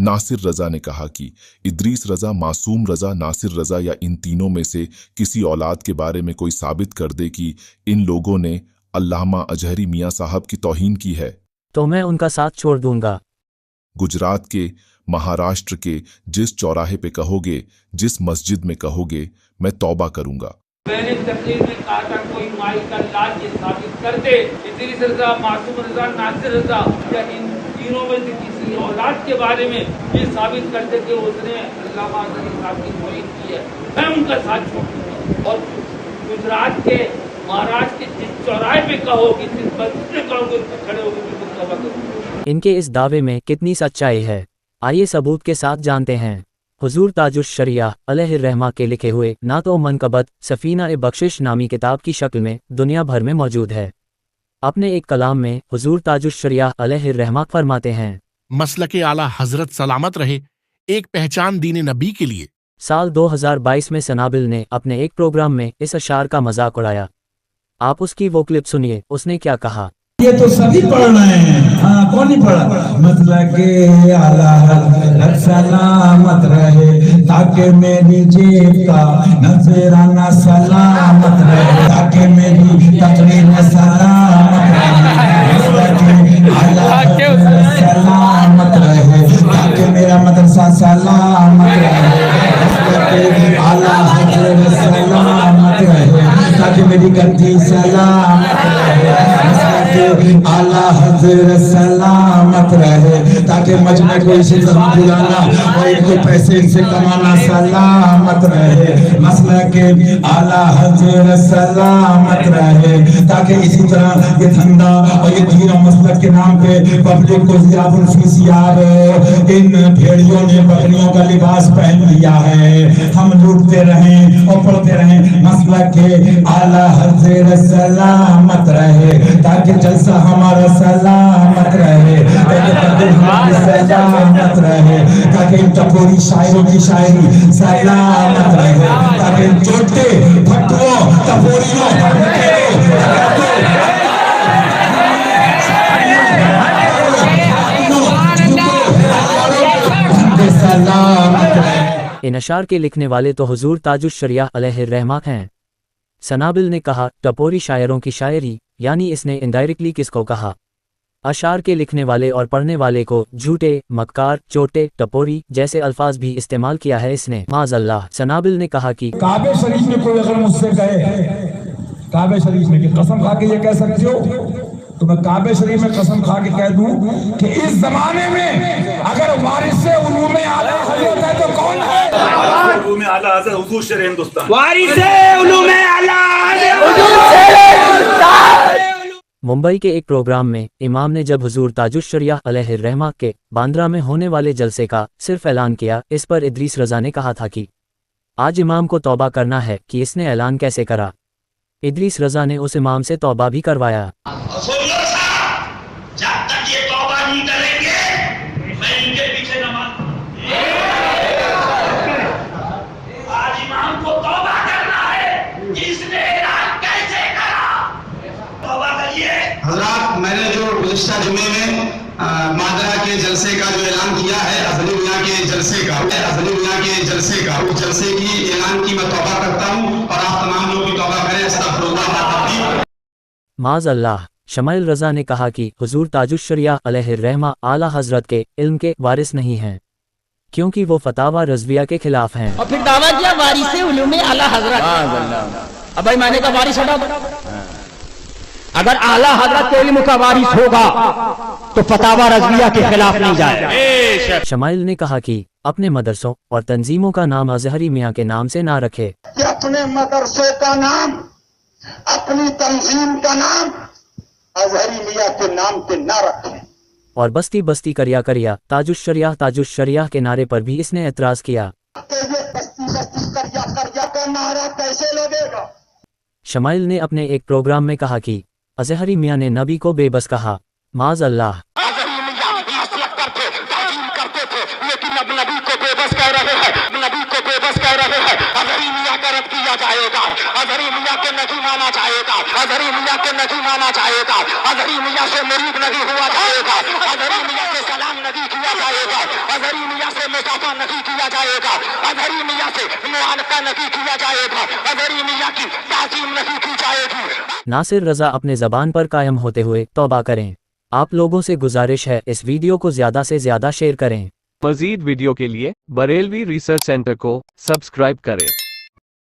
नासिर रजा ने कहा कि इदरीस रजा, मासूम रजा, नासिर रजा या इन तीनों में से किसी औलाद के बारे में कोई साबित कर दे कि इन लोगों ने अल्लामा अजहरी मियां साहब की तौहीन की है तो मैं उनका साथ छोड़ दूंगा। गुजरात के, महाराष्ट्र के जिस चौराहे पे कहोगे, जिस मस्जिद में कहोगे, मैं तौबा करूंगा। मैंने तकरीर में कहा था कोई माई का लाल ये साबित कर दे इदरीस रजा, मासूम रजा, नासिर रजा या इन तीनों में से किसी औलाद के बारे में ये साबित कर दे कि उसने अल्लामा अजहरी साहब की तौहीन की है, मैं उनका साथ छोड़ दूंगा। और गुजरात के, महाराष्ट्र के जिस चौराहे पे कहोगे, जिस मस्जिद में कहोगे, उस पर खड़े होकर बिल्कुल तौबा करूंगा। इनके इस दावे में कितनी सच्चाई है, आइए सबूत के साथ जानते हैं। हुजूर ताजुश शरिया अलैहिर्रहमा के लिखे हुए नात ओ मनकबत सफीना-ए-बख्शिश नामी किताब की शक्ल में दुनिया भर में मौजूद है। अपने एक कलाम में हुजूर ताजुश शरिया अलैहिर्रहमा फरमाते हैं, मसलके आला हजरत सलामत रहे, एक पहचान दीन नबी के लिए। साल 2022 में सनाबिल ने अपने एक प्रोग्राम में इस अशार का मजाक उड़ाया। आप उसकी वो क्लिप सुनिए, उसने क्या कहा। ये तो सभी पढ़ रहे हैं, हाँ कौन नहीं पढ़ा। मसलके आला हज़रत सलामत रहे, ताकि मेरी जेब का नजराना सलामत रहे, ताकि मेरी तकरीर में सलामत रहे। मसलके आला हज़रत सलामत रहे, ताकि मेरा मदरसा सलामत रहे। मसलके आला हज़रत सलामत रहे, ताकि मेरी गद्दी सलामत रहे। आला हज़रत सलामत रहे, ताकि मजमे को इसे जरूर बुलाना और इनको पैसे इनसे कमाना सलामत रहे। मसला के आला हज़रत सलामत रहे, ताकि इसी तरह ये धंधा और ये दीन और मसलक के नाम पे पब्लिक को ज़ियाबुल फ़िसियाब इन भेड़ियों ने बकरियों का लिबास पहन लिया है। हम लूटते रहें और पढ़ते रहें। मसला के आला हज़रत सलामत रहे, ताकि जलसा हमारा सलामत रहे, हमारी सलामत रहे, ताकि इन टपोरी शायरों की शायरी सलामत रहे, ताकि इन चोटे भट्टुओं टपोरियों सलामत रहे। इन अशार के लिखने वाले तो हुजूर ताजुश शरिया अलैहिर्रहमा हैं। सनाबिल ने कहा टपोरी शायरों की शायरी, यानी इसने इनडायरेक्टली किसको कहा। अशार के लिखने वाले और पढ़ने वाले को झूठे, मक्कार, चोटे, टपोरी जैसे अल्फाज भी इस्तेमाल किया है इसने, माज़अल्लाह। सनाबिल ने कहा कि काबे शरीफ में कोई अगर मुझसे कहे, काबे शरीफ में कि कसम खा के ये कह सकते हो, तो मैं काबे शरीफ में कसम खा के कह दूं कि इस जमाने में अगर वारिसे उलूमे आला हज़रत है तो कौन है? उलूमे आला हज़रत हुजूर शेर हिंदुस्तान। वारिसे उलूमे आला हज़रत हुजूर शेर हिंदुस्तान। मुंबई के एक प्रोग्राम में इमाम ने जब हुजूर ताजुश शरिया अलैहिर्रहमा के बांद्रा में होने वाले जलसे का सिर्फ ऐलान किया, इस पर इदरीस रजा ने कहा था कि आज इमाम को तौबा करना है कि इसने ऐलान कैसे करा। इदरीस रजा ने उस इमाम से तौबा भी करवाया। जब तक ये तौबा नहीं करेंगे मैं इनके पीछे नमाज। आज इमाम को तौबा करना है, इसने ऐलान कैसे करा, तौबा करिए। हज़रात, मैंने जो गुज़िश्ता जुमे में मादरा के जलसे का जो ऐलान किया है, अज़हरी मियां के जलसे का, अज़हरी मियां के जलसे का, उस जलसे की ऐलान की मैं तौबा करता हूँ और आप तमाम लोग भी तौबा करें। अस्तग़फिरुल्लाह। माज़अल्लाह। शमाइल रजा ने कहा कि हुजूर ताजुश शरिया अलैहिर्रहमा आला हज़रत के इल्म के वारिस नहीं हैं, क्योंकि वो फतावा रज़विया के खिलाफ हैं। और फिर दावा किया वारिसे उलूमे आला हज़रत। अब भाई माने का वारिस हटा दो। अगर आला हज़रत के इल्म का वारिस होगा तो फतावा रज़विया के खिलाफ नहीं जाएगा। शमाइल ने कहा कि अपने मदरसों और तंजीमों का नाम अज़हरी मियां के नाम से ना रखे। अपने मदरसे का नाम, अपनी तंजीम का नाम अज़हरी मियां के नाम पे ना रखें। और बस्ती बस्ती करिया करिया ताजुश शरिया के नारे पर भी इसने एतराज किया। ये बस्ती बस्ती करिया का नारा कैसे लगेगा? शमाइल ने अपने एक प्रोग्राम में कहा कि अज़हरी मियां ने नबी को बेबस कहा, माज़अल्लाह। लेकिन अब नबी को बेबस कह रहे हैं, नबी को बेबस कह रहे हैं। अज़हरी मियां का रद्द किया जाएगा, अज़हरी मियां के नहीं माना जाएगा, अज़हरी मियां के नहीं माना जाएगा, अज़हरी मियां से मुरीद नहीं हुआ जाएगा, अज़हरी मियां से सलाम नहीं किया जाएगा, अज़हरी इजाफा नहीं किया जाएगा, अजहरी मियां से मुआनका नहीं किया जाएगा, अजहरी मियां की ताज़ीम नहीं की जाएगी। नासिर रजा अपने ज़बान पर कायम होते हुए तौबा करें। आप लोगों से गुजारिश है इस वीडियो को ज़्यादा से ज़्यादा शेयर करें। मज़ीद वीडियो के लिए बरेलवी रिसर्च सेंटर को सब्सक्राइब करें।